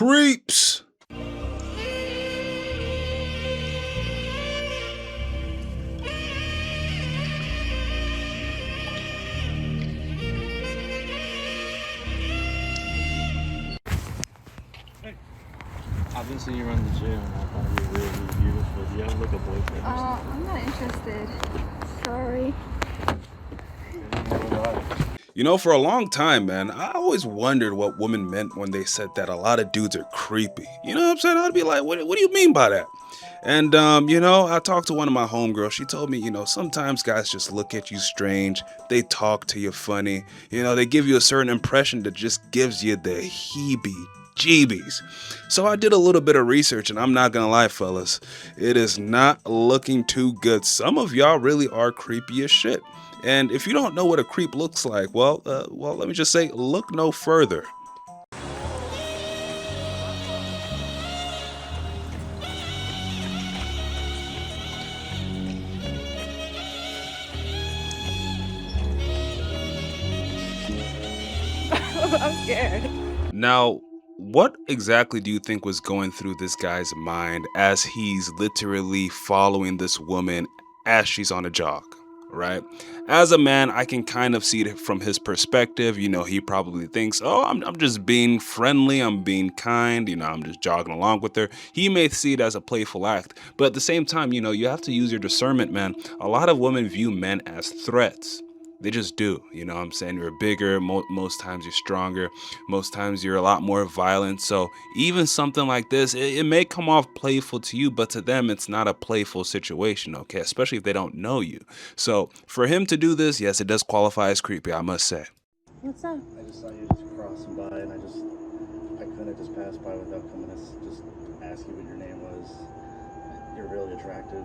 creeps. Obviously you run the gym and I thought you were really beautiful. Do you have like a boyfriend or something? I'm not interested. Sorry. You know, for a long time, man, I always wondered what women meant when they said that a lot of dudes are creepy. You know what I'm saying? I'd be like, what do you mean by that? And, you know, I talked to one of my homegirls. She told me, you know, sometimes guys just look at you strange. They talk to you funny. You know, they give you a certain impression that just gives you the heebie-jeebies. So I did a little bit of research, and I'm not gonna lie, fellas, it is not looking too good. Some of y'all really are creepy as shit. And if you don't know what a creep looks like, well, let me just say, look no further. I'm scared. Now, what exactly do you think was going through this guy's mind as he's literally following this woman as she's on a jog, right? As a man, I can kind of see it from his perspective. You know, he probably thinks, oh, I'm just being friendly, I'm being kind, you know, I'm just jogging along with her. He may see it as a playful act, but at the same time, you know, you have to use your discernment, man. A lot of women view men as threats. They just do, you know what I'm saying? You're bigger, most times you're stronger, most times you're a lot more violent. So even something like this, it may come off playful to you, but to them, it's not a playful situation, okay? Especially if they don't know you. So for him to do this, yes, it does qualify as creepy, I must say. What's up? I just saw you just crossing by, and I couldn't just pass by without coming to just ask you what your name was. You're really attractive.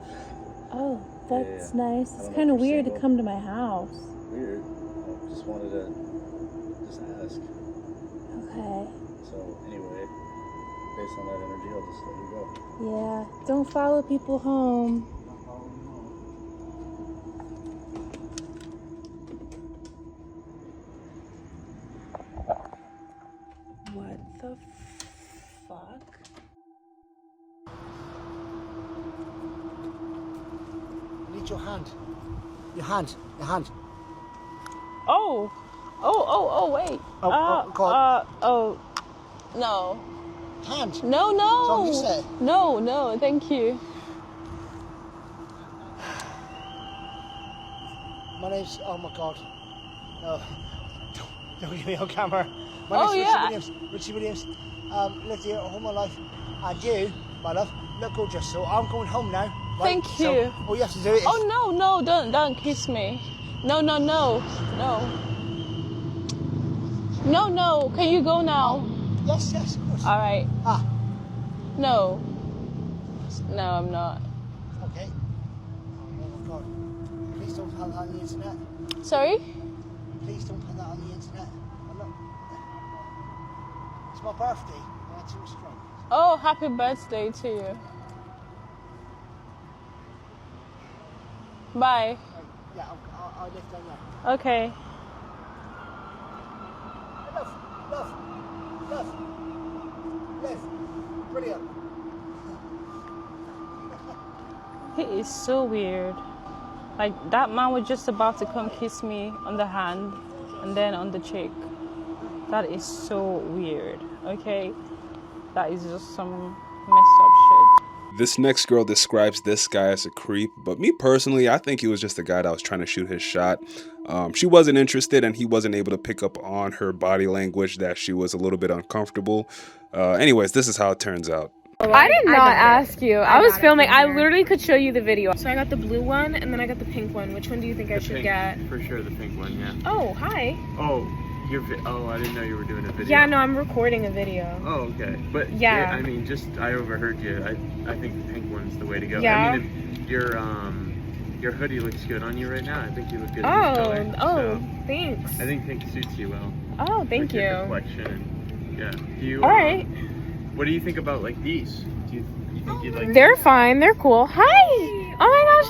Oh, that's Yeah. nice. I It's don't know kind if of you're weird to single. come to my house. Weird. I just wanted to just ask. Okay. So anyway, based on that energy, I'll just let you go. Yeah. Don't follow people home. What the fuck? I need your hand. Your hand. Your hand. Oh, wait. God. No. Hand. No. So you say. No, thank you. My name's. Oh my God. No. Don't get me on camera. My Oh, name's yeah. Richie Williams. Lived here all my life. And you, my love, look gorgeous. So I'm going home now. Right? Thank So you. all you have to do is. Oh, no, don't kiss me. No. No, can you go now? Yes, of course. All right. Ah, No, I'm not. okay. Oh my God. Please don't put that on the internet. Sorry? Please don't put that on the internet. I'm not. It's my birthday. I had too much drunk. Oh, happy birthday to you. Bye. Yeah, I'll live down there. Okay. Live. Brilliant. He is so weird. Like, that man was just about to come kiss me on the hand and then on the cheek. That is so weird, okay? That is just some messed up shit. This next girl describes this guy as a creep, but me personally, I think he was just a guy that was trying to shoot his shot. She wasn't interested, and he wasn't able to pick up on her body language that she was a little bit uncomfortable. Anyways, this is how it turns out. I did not ask you. I was filming. I literally could show you the video. So I got the blue one and then I got the pink one. Which one do you think I should get? For sure, the pink one, yeah. Oh, hi. Oh, I didn't know you were doing a video. Yeah, no, I'm recording a video. Oh, okay. But Yeah. I mean, I overheard you. I think the pink one's the way to go. Yeah. I mean, your hoodie looks good on you right now. I think you look good in Oh, this color. So thanks. I think pink suits you well. Oh, thank With your you. complexion and, yeah. Do you? All right. What do you think about like these? Do you think you'd like? They're fine. They're cool. Hi. Oh my gosh,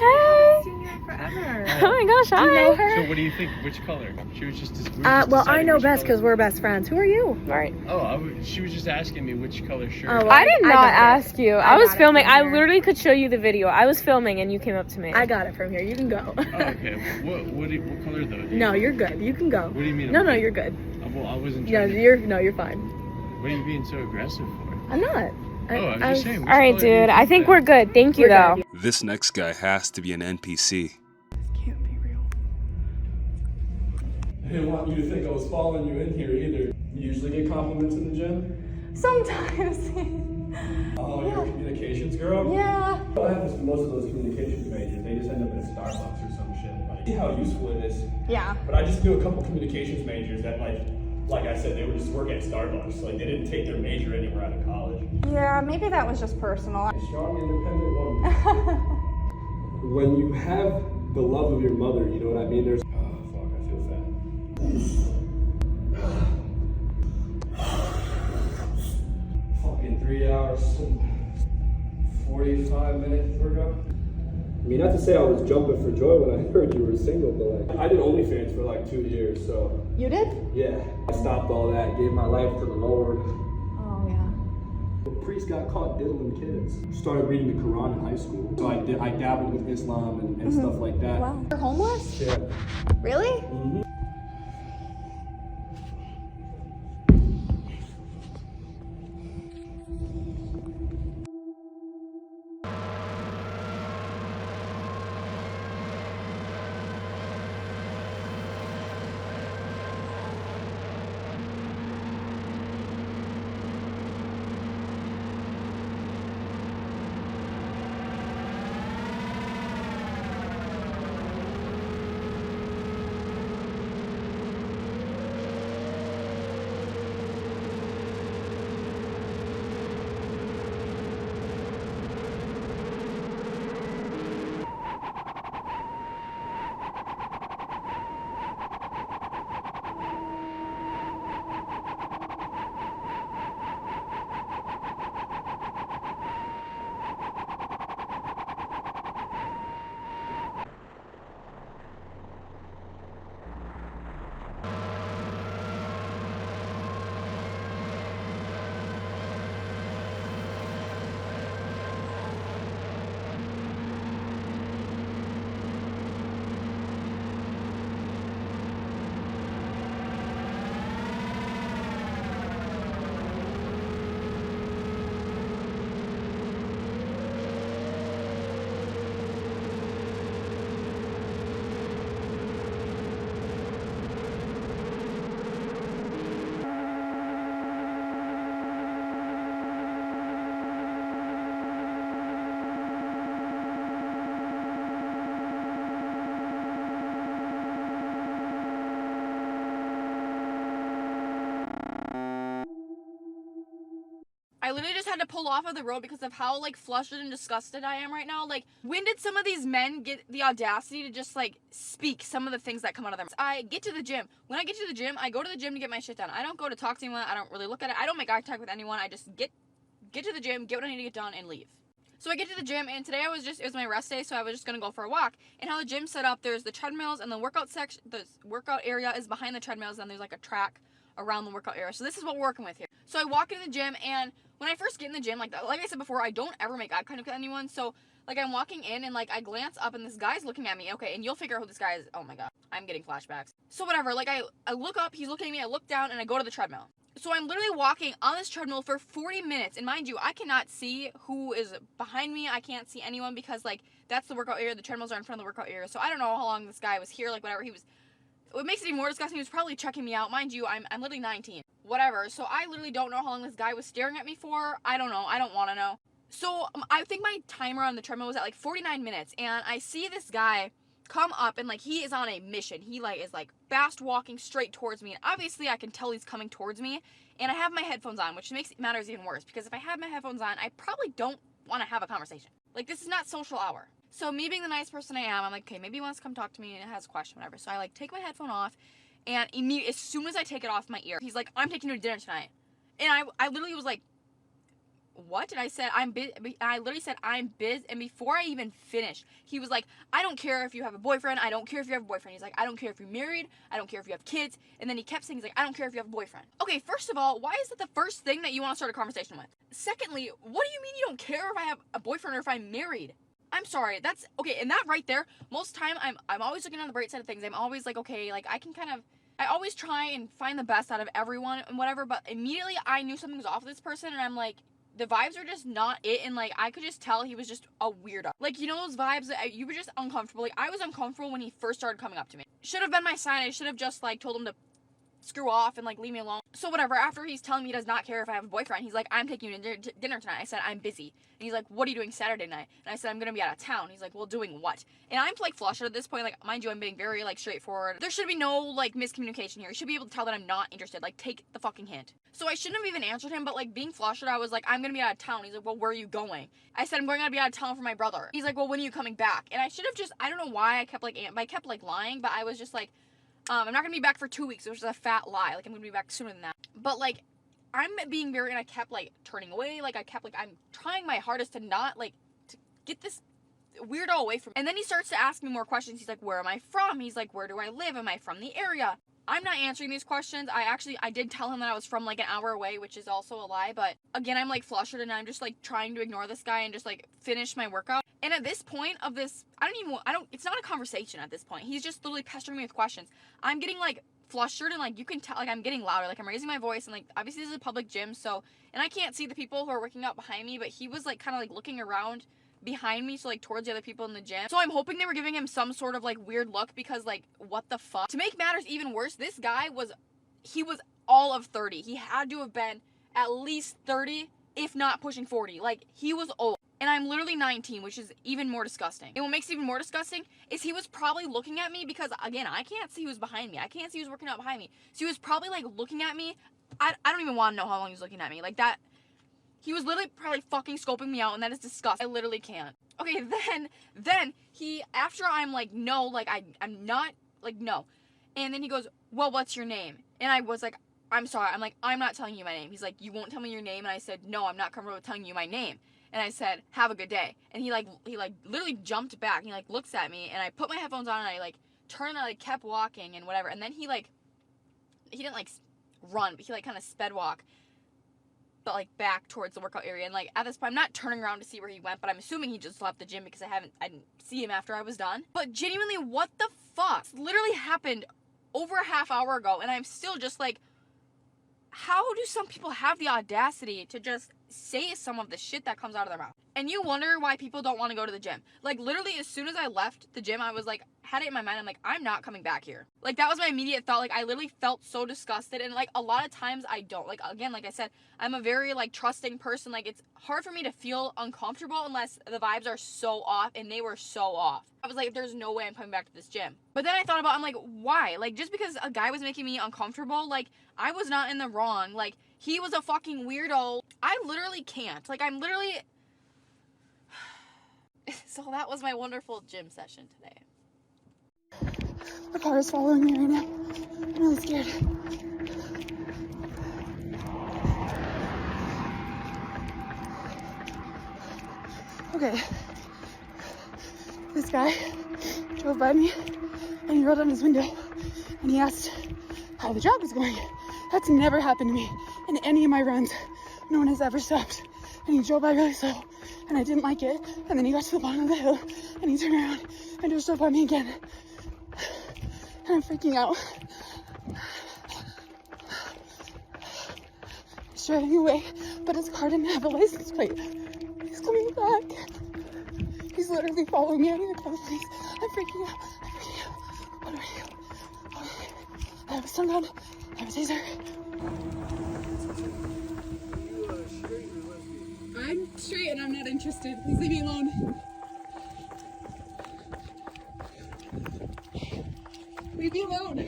hi. ever. Oh my gosh, hi. You know her? So what do you think? Which color? She was just. Well, I know best because we're best friends. Who are you? Right. Oh, she was just asking me which color shirt. Oh, well, I did not ask you. I was filming. I literally could show you the video. I was filming and you came up to me. I got it from here. You can go. Oh, okay. What color though? No, you're good. You can go. What do you mean? No, you're good. Well, I wasn't. Yeah, you're fine. What are you being so aggressive for? I'm not. I was just saying. All right, dude. I think we're good. Thank you, though. This next guy has to be an NPC. Can't be real. I didn't want you to think I was following you in here either. You usually get compliments in the gym? Sometimes. Oh, you're a communications girl? Yeah. What happens to most of those communications majors? They just end up at Starbucks or some shit. Like, see how useful it is. Yeah. But I just knew a couple communications majors that like I said, they were just working at Starbucks. Like, they didn't take their major anywhere out of college. Yeah, maybe that was just personal. A strong, independent woman. When you have the love of your mother, you know what I mean? There's... Oh, fuck, I feel fat. Fucking 3 hours and 45 minutes workout. I mean, not to say I was jumping for joy when I heard you were single, but I did OnlyFans for like 2 years, so... You did? Yeah. I stopped all that, gave my life to the Lord. Oh, yeah. The priest got caught diddling kids. Started reading the Quran in high school. So I dabbled with Islam and stuff like that. Wow. You're homeless? Yeah. Really? Mm-hmm. I literally just had to pull off of the road because of how, like, flustered and disgusted I am right now. Like, when did some of these men get the audacity to just, like, speak some of the things that come out of them? I get to the gym. When I get to the gym, I go to the gym to get my shit done. I don't go to talk to anyone. I don't really look at it. I don't make eye contact with anyone. I just get to the gym, get what I need to get done, and leave. So I get to the gym, and today it was my rest day, so I was just gonna go for a walk. And how the gym's set up, there's the treadmills, and the workout section, the workout area is behind the treadmills, and there's like a track around the workout area. So this is what we're working with here. So I walk into the gym, and when I first get in the gym, like I said before, I don't ever make eye contact with anyone. So like I'm walking in, and like I glance up, and this guy's looking at me. Okay, and you'll figure out who this guy is. Oh my god, I'm getting flashbacks. So whatever, like I look up, he's looking at me, I look down, and I go to the treadmill. So I'm literally walking on this treadmill for 40 minutes. And mind you, I cannot see who is behind me. I can't see anyone because, like, that's the workout area. The treadmills are in front of the workout area. So I don't know how long this guy was here, like, whatever. What makes it even more disgusting, he was probably checking me out. Mind you, I'm literally 19. Whatever. So I literally don't know how long this guy was staring at me for. I don't know. I don't want to know. So I think my timer on the treadmill was at, like, 49 minutes. And I see this guy come up, and like he is on a mission. He like is like fast walking straight towards me, and obviously I can tell he's coming towards me, and I have my headphones on, which makes matters even worse, because if I have my headphones on, I probably don't want to have a conversation. Like, this is not social hour. So me being the nice person I am, I'm like, okay, maybe he wants to come talk to me and has a question, whatever. So I like take my headphone off, and as soon as I take it off my ear, he's like, I'm taking you to dinner tonight. And I literally was like, what? And I said, I'm busy. I literally said, I'm busy. And before I even finished, he was like, I don't care if you have a boyfriend. I don't care if you have a boyfriend. He's like, I don't care if you're married. I don't care if you have kids. And then he kept saying, he's like, I don't care if you have a boyfriend. Okay, first of all, why is it the first thing that you want to start a conversation with? Secondly, what do you mean you don't care if I have a boyfriend or if I'm married? I'm sorry, that's, okay, and that right there, most time, I'm always looking on the bright side of things. I'm always like, okay, like, I always try and find the best out of everyone and whatever, but immediately I knew something was off with this person, and I'm like, the vibes are just not it, and like, I could just tell he was just a weirdo. Like, you know those vibes that you were just uncomfortable? Like, I was uncomfortable when he first started coming up to me. Should have been my sign. I should have just, like, told him to screw off and like leave me alone. So whatever, after he's telling me he does not care if I have a boyfriend, he's like, I'm taking you to dinner tonight. I said, I'm busy. And he's like, what are you doing Saturday night? And I said, I'm gonna be out of town. He's like, well, doing what? And I'm like flustered at this point. Like, mind you, I'm being very like straightforward. There should be no like miscommunication here. You should be able to tell that I'm not interested. Like, take the fucking hint. So I shouldn't have even answered him, but like being flustered, I was like, I'm gonna be out of town. He's like, well, where are you going? I said, I'm going to be out of town for my brother. He's like, well, when are you coming back? And I should have just, I don't know why I kept like lying, but I was just like, I'm not gonna be back for 2 weeks, which is a fat lie. Like, I'm gonna be back sooner than that. But like, I'm being very, and I kept like turning away. Like, I kept like, I'm trying my hardest to not like, to get this weirdo away from me. And then he starts to ask me more questions. He's like, where am I from? He's like, where do I live? Am I from the area? I'm not answering these questions. I did tell him that I was from like an hour away, which is also a lie. But again, I'm like flustered and I'm just like trying to ignore this guy and just like finish my workout. And at this point of this, it's not a conversation at this point. He's just literally pestering me with questions. I'm getting like flustered and like you can tell like I'm getting louder, like I'm raising my voice, and like obviously this is a public gym, so, and I can't see the people who are working out behind me, but he was like kind of like looking around behind me, so like towards the other people in the gym. So I'm hoping they were giving him some sort of like weird look, because like what the fuck. To make matters even worse, this guy was all of 30. He had to have been at least 30, if not pushing 40. Like, he was old. And I'm literally 19, which is even more disgusting. And what makes it even more disgusting is he was probably looking at me, because again, I can't see who's behind me. I can't see who's working out behind me. So he was probably like looking at me. I don't even want to know how long he was looking at me. Like that, he was literally probably fucking scoping me out, and that is disgusting. I literally can't. Okay, then he, after I'm like, no, like I'm not, like, no. And then he goes, well, what's your name? And I was like, I'm sorry. I'm like, I'm not telling you my name. He's like, you won't tell me your name? And I said, no, I'm not comfortable with telling you my name. And I said, have a good day. And he literally jumped back, and he like looks at me, and I put my headphones on, and I like turned, and I like kept walking and whatever. And then he didn't like run, but he like kind of sped walk, but like back towards the workout area. And like at this point, I'm not turning around to see where he went, but I'm assuming he just left the gym, because I didn't see him after I was done. But genuinely, what the fuck? This literally happened over a half hour ago, and I'm still just like, how do some people have the audacity to just say some of the shit that comes out of their mouth? And you wonder why people don't want to go to the gym. Like, literally, as soon as I left the gym, I was like, had it in my mind, I'm like, I'm not coming back here. Like, that was my immediate thought. Like, I literally felt so disgusted, and like a lot of times I don't. Like, again, like I said, I'm a very like trusting person. Like, it's hard for me to feel uncomfortable unless the vibes are so off, and they were so off. I was like, there's no way I'm coming back to this gym. But then I thought about, I'm like, why? Like, just because a guy was making me uncomfortable, like, I was not in the wrong. Like, he was a fucking weirdo. I literally can't. Like, I'm literally... So that was my wonderful gym session today. A car is following me right now. I'm really scared. Okay. This guy drove by me, and he rolled down his window, and he asked how the jog was going. That's never happened to me in any of my runs. No one has ever stopped. And he drove by really slow, and I didn't like it. And then he got to the bottom of the hill, and he turned around and just drove by me again. And I'm freaking out. He's driving away, but his car didn't have a license plate. He's coming back. He's literally following me. I need to call the police. I'm freaking out. What do I do? Okay. I have a stun gun. I have a taser. I'm straight and I'm not interested. Please leave me alone. Leave me alone.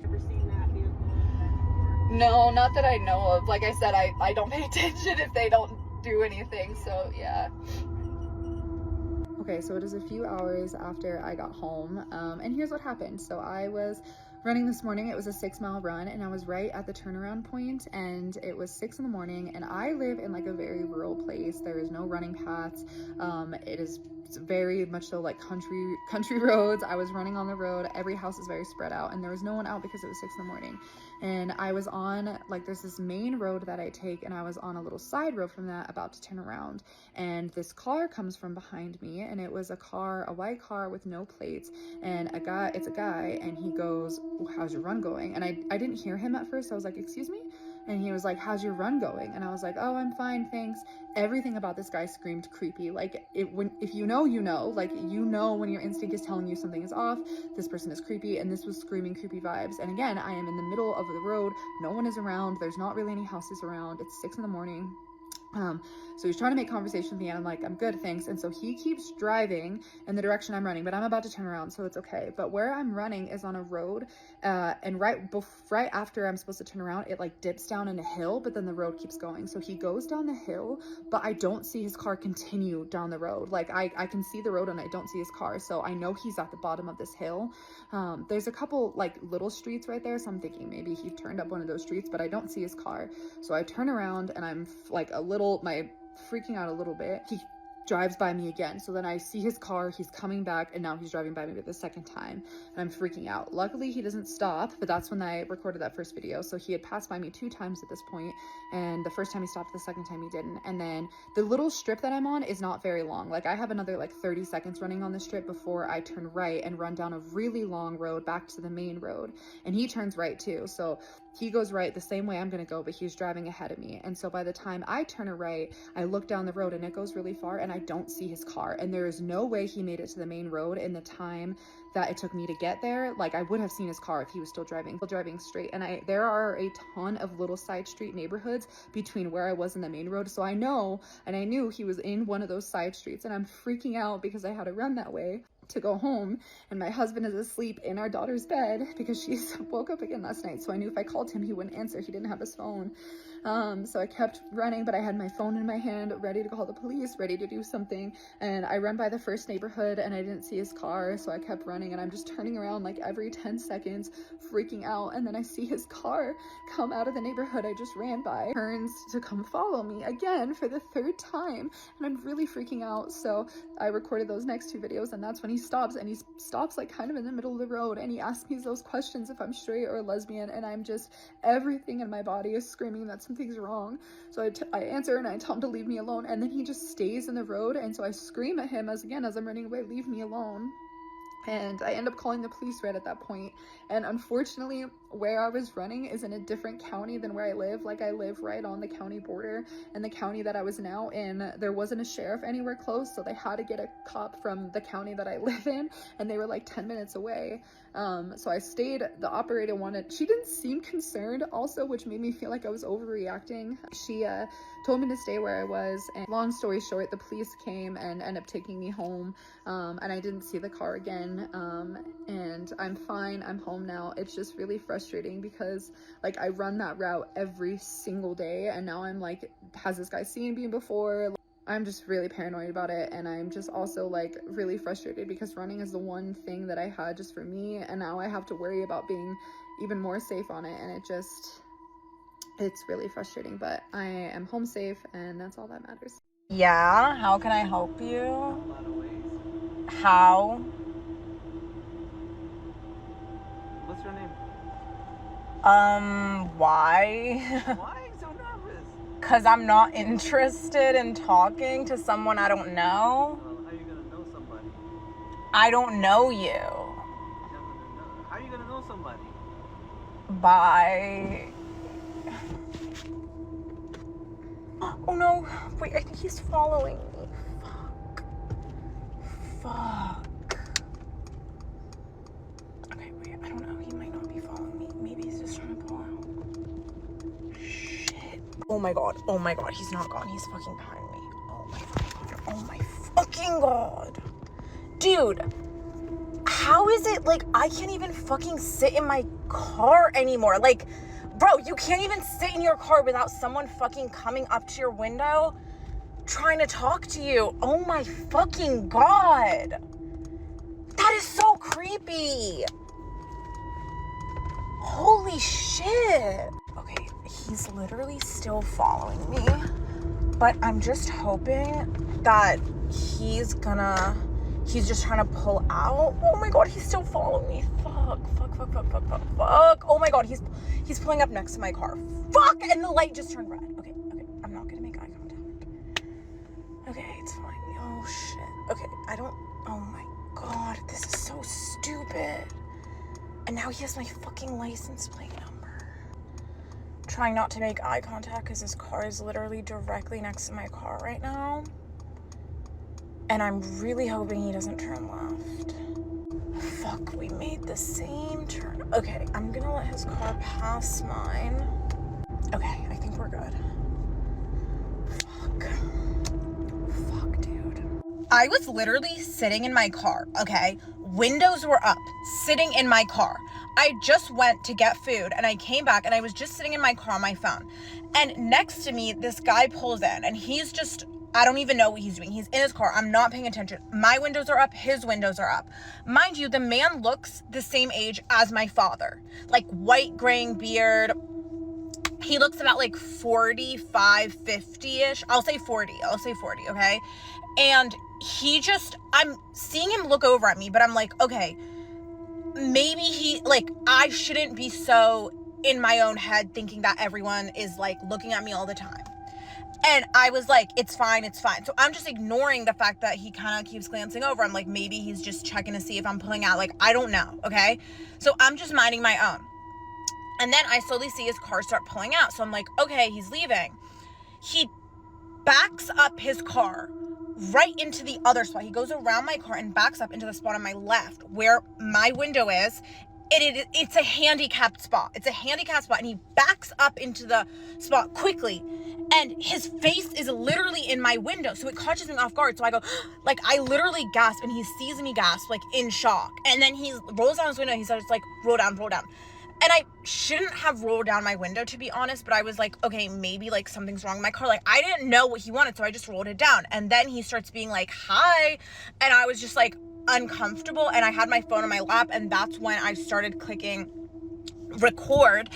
Ever seen that vehicle? No, not that I know of. Like I said, I don't pay attention if they don't do anything, so yeah. Okay, so it is a few hours after I got home, and here's what happened. So I was running this morning. It was a 6-mile run and I was right at the turnaround point, and it was 6 in the morning, and I live in like a very rural place. There is no running paths. It is very much so like country roads. I was running on the road. Every house is very spread out, and there was no one out because it was 6 in the morning. And I was on, like, there's this main road that I take, and I was on a little side road from that, about to turn around, and this car comes from behind me, and it was a white car with no plates, and it's a guy, and he goes, how's your run going? And I didn't hear him at first. I was like, excuse me? And he was like, how's your run going? And I was like, oh, I'm fine, thanks. Everything about this guy screamed creepy. Like, if you know, you know. Like, you know when your instinct is telling you something is off. This person is creepy, and this was screaming creepy vibes. And again, I am in the middle of the road. No one is around. There's not really any houses around. It's 6 in the morning. So he's trying to make conversation with me, and I'm like, I'm good, thanks. And so he keeps driving in the direction I'm running, but I'm about to turn around, so it's okay. But where I'm running is on a road, and right after I'm supposed to turn around, it like dips down in a hill, but then the road keeps going. So he goes down the hill, but I don't see his car continue down the road. Like, I can see the road and I don't see his car, so I know he's at the bottom of this hill. There's a couple like little streets right there, so I'm thinking maybe he turned up one of those streets, but I don't see his car. So I turn around, and I'm like freaking out a little bit. He drives by me again. So then I see his car, he's coming back, and now he's driving by me for the second time, and I'm freaking out. Luckily he doesn't stop, but that's when I recorded that first video. So he had passed by me 2 times at this point, and the first time he stopped, the second time he didn't. And then the little strip that I'm on is not very long. Like, I have another like 30 seconds running on the strip before I turn right and run down a really long road back to the main road, and he turns right too. So he goes right the same way I'm gonna go, but he's driving ahead of me. And so by the time I turn a right, I look down the road, and it goes really far, and I don't see his car. And there is no way he made it to the main road in the time that it took me to get there. Like, I would have seen his car if he was still driving straight. And there are a ton of little side street neighborhoods between where I was in the main road. So I know, and I knew he was in one of those side streets, and I'm freaking out because I had to run that way to go home, and my husband is asleep in our daughter's bed because she woke up again last night. So I knew if I called him, he wouldn't answer. He didn't have his phone. So I kept running, but I had my phone in my hand, ready to call the police, ready to do something. And I ran by the first neighborhood, and I didn't see his car. So I kept running, and I'm just turning around like every 10 seconds, freaking out. And then I see his car come out of the neighborhood I just ran by, turns to come follow me again for the 3rd time. And I'm really freaking out. So I recorded those next 2 videos, and that's when he stops, and he stops like kind of in the middle of the road, and he asks me those questions if I'm straight or lesbian, and I'm just, everything in my body is screaming that something's wrong. So I answer, and I tell him to leave me alone, and then he just stays in the road. And so I scream at him as I'm running away, leave me alone. And I end up calling the police right at that point. And unfortunately, where I was running is in a different county than where I live. Like, I live right on the county border, and the county that I was now in, there wasn't a sheriff anywhere close, so they had to get a cop from the county that I live in, and they were like 10 minutes away. So I stayed. The operator she didn't seem concerned also, which made me feel like I was overreacting. She told me to stay where I was, and long story short, the police came and ended up taking me home, and I didn't see the car again, and I'm fine. I'm home now. It's just really frustrating because, like, I run that route every single day, and now I'm like, has this guy seen me before? I'm just really paranoid about it, and I'm just also like really frustrated because running is the one thing that I had just for me, and now I have to worry about being even more safe on it, and it's really frustrating. But I am home safe, and that's all that matters. Yeah, how can I help you? How? What's your name? Why? Why are you so nervous? Because I'm not interested in talking to someone I don't know. Well, how are you gonna know somebody? I don't know you. How are you gonna know somebody? By... Oh no, wait, I think he's following me. Fuck. Okay, wait, I don't know, he might not be following me. Maybe he's just trying to pull out. Shit. Oh my god, he's not gone. He's fucking behind me. Oh my fucking god. Dude, how is it, like, I can't even fucking sit in my car anymore? Like, bro, you can't even sit in your car without someone fucking coming up to your window trying to talk to you. Oh my fucking god. That is so creepy. Holy shit. Okay, he's literally still following me, but I'm just hoping that he's just trying to pull out. Oh my god, he's still following me. Fuck. Oh my god, he's pulling up next to my car. Fuck, and the light just turned red. Okay, I'm not gonna make eye contact. Okay, it's fine. Oh shit. Okay, oh my god, this is so stupid. And now he has my fucking license plate number. Trying not to make eye contact because his car is literally directly next to my car right now. And I'm really hoping he doesn't turn left. Fuck, we made the same turn. Okay, I'm gonna let his car pass mine. Okay, I think we're good. Fuck, dude. I was literally sitting in my car, okay? Windows were up, sitting in my car. I just went to get food and I came back and I was just sitting in my car on my phone. And next to me, this guy pulls in and he's just, I don't even know what he's doing. He's in his car. I'm not paying attention. My windows are up. His windows are up. Mind you, the man looks the same age as my father. Like white graying beard. He looks about like 45, 50-ish. I'll say 40, okay? And I'm seeing him look over at me, but I'm like, okay, maybe I shouldn't be so in my own head thinking that everyone is like looking at me all the time. And I was like, it's fine. So I'm just ignoring the fact that he kind of keeps glancing over. I'm like, maybe he's just checking to see if I'm pulling out. Like, I don't know, okay? So I'm just minding my own. And then I slowly see his car start pulling out. So I'm like, okay, he's leaving. He backs up his car right into the other spot. He goes around my car and backs up into the spot on my left where my window is. It's a handicapped spot. And he backs up into the spot quickly. And his face is literally in my window. So it catches me off guard. So I go, like, I literally gasp and he sees me gasp, like, in shock. And then he rolls down his window and he says, like, roll down. And I shouldn't have rolled down my window, to be honest, but I was like, okay, maybe like something's wrong with my car. Like, I didn't know what he wanted, so I just rolled it down. And then he starts being like, hi. And I was just like uncomfortable. And I had my phone on my lap. And that's when I started clicking record.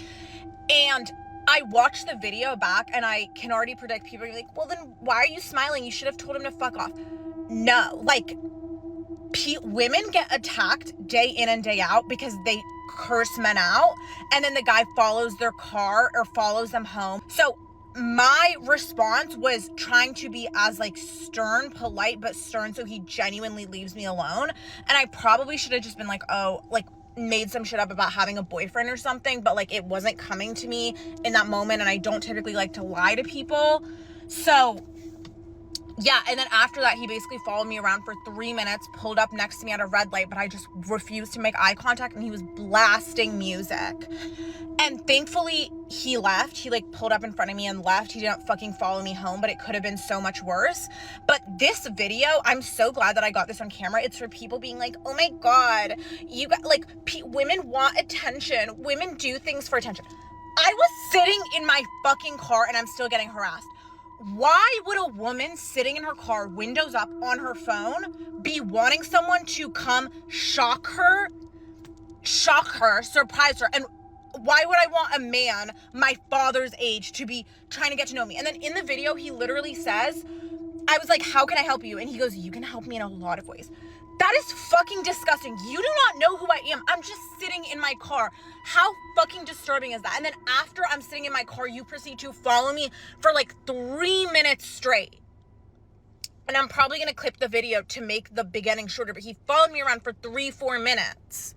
And I watched the video back and I can already predict people are like, well, then why are you smiling? You should have told him to fuck off. No, like, women get attacked day in and day out because they curse men out, and then the guy follows their car or follows them home. So my response was trying to be as like stern, polite, but stern, so he genuinely leaves me alone. And I probably should have just been like, oh, like made some shit up about having a boyfriend or something, but like it wasn't coming to me in that moment, and I don't typically like to lie to people. So yeah, and then after that, he basically followed me around for 3 minutes, pulled up next to me at a red light, but I just refused to make eye contact, and he was blasting music. And thankfully, he left. He, like, pulled up in front of me and left. He didn't fucking follow me home, but it could have been so much worse. But this video, I'm so glad that I got this on camera. It's for people being like, oh my God, you got, like, women want attention. Women do things for attention. I was sitting in my fucking car, and I'm still getting harassed. Why would a woman sitting in her car, windows up, on her phone, be wanting someone to come shock her, surprise her? And why would I want a man my father's age to be trying to get to know me? And then in the video, he literally says, I was like, how can I help you? And he goes, you can help me in a lot of ways. That is fucking disgusting. You do not know who I am. I'm just sitting in my car. How fucking disturbing is that? And then after I'm sitting in my car, you proceed to follow me for like 3 minutes straight. And I'm probably going to clip the video to make the beginning shorter, but he followed me around for 3-4 minutes.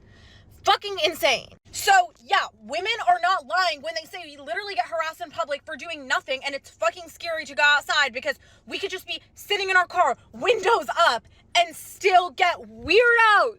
Fucking insane. So yeah, women are not lying when they say we literally get harassed in public for doing nothing, and it's fucking scary to go outside because we could just be sitting in our car, windows up, and still get weirdos.